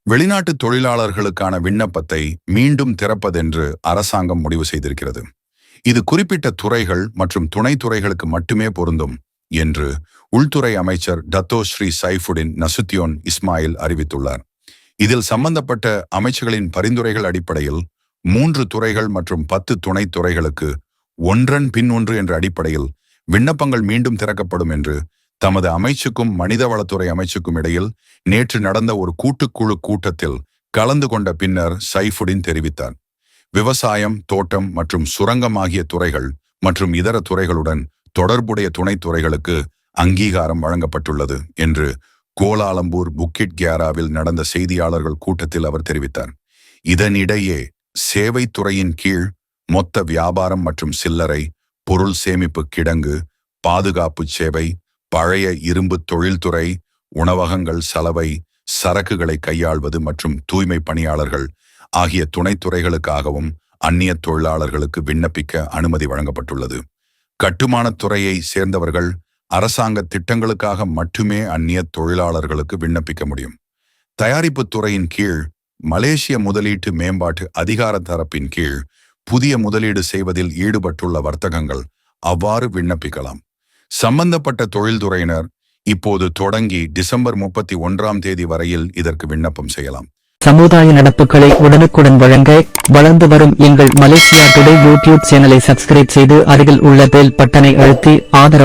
வெளிநாட்டு தொழிலாளர்களுக்கான விண்ணப்பத்தை மீண்டும் திறப்பதென்று அரசாங்கம் முடிவு செய்திருக்கிறது. இது குறிப்பிட்ட துறைகள் மற்றும் துணை துறைகளுக்கு மட்டுமே பொருந்தும் என்று உள்துறை அமைச்சர் Dato Sri Saifuddin Nasution Ismail அறிவித்துள்ளார். இதில் சம்பந்தப்பட்ட அமைச்சுகளின் பரிந்துரைகள் அடிப்படையில் 3 துறைகள் மற்றும் 10 துணை துறைகளுக்கு ஒன்றன் பின் ஒன்று என்ற அடிப்படையில் விண்ணப்பங்கள் மீண்டும் திறக்கப்படும் என்று தமது அமைச்சுக்கும் மனிதவளத்துறை அமைச்சுக்கும் இடையில் நேற்று நடந்த ஒரு கூட்டுக்குழு கூட்டத்தில் கலந்து கொண்ட பின்னர் சைஃபுடின் தெரிவித்தார். விவசாயம், தோட்டம் மற்றும் சுரங்கம் ஆகிய துறைகள் மற்றும் இதர துறைகளுடன் தொடர்புடைய துணை துறைகளுக்கு அங்கீகாரம் வழங்கப்பட்டுள்ளது என்று கோலாலம்பூர் புக்கிட் கியாராவில் நடந்த செய்தியாளர்கள் கூட்டத்தில் அவர் தெரிவித்தார். இதனிடையே சேவைத்துறையின் கீழ் மொத்த வியாபாரம் மற்றும் சில்லறை, பொருள் சேமிப்பு கிடங்கு, பாதுகாப்பு சேவை, பழைய இரும்பு தொழில்துறை, உணவகங்கள், சலவை, சரக்குகளை கையாள்வது மற்றும் தூய்மை பணியாளர்கள் ஆகிய துணைத்துறைகளுக்காகவும் அந்நிய தொழிலாளர்களுக்கு விண்ணப்பிக்க அனுமதி வழங்கப்பட்டுள்ளது. கட்டுமானத் துறையை சேர்ந்தவர்கள் அரசாங்க திட்டங்களுக்காக மட்டுமே அந்நிய தொழிலாளர்களுக்கு விண்ணப்பிக்க முடியும். தயாரிப்புத் துறையின் கீழ் மலேசிய முதலீட்டு மேம்பாட்டு அதிகார தரப்பின் கீழ் புதிய முதலீடு செய்வதில் ஈடுபட்டுள்ள வர்த்தகங்கள் அவ்வாறு விண்ணப்பிக்கலாம். சம்பந்தப்பட்ட தொழில்துறையினர் இப்போது தொடங்கி டிசம்பர் 31 வரையில் இதற்கு விண்ணப்பம் செய்யலாம். சமுதாய நடப்புகளை உடனுக்குடன் வழங்க வளர்ந்து வரும் எங்கள் மலேசியா டுடே யூடியூப் சேனலை சப்ஸ்கிரைப் செய்து அருகில் உள்ள பெல் பட்டனை அழுத்தி ஆதரவு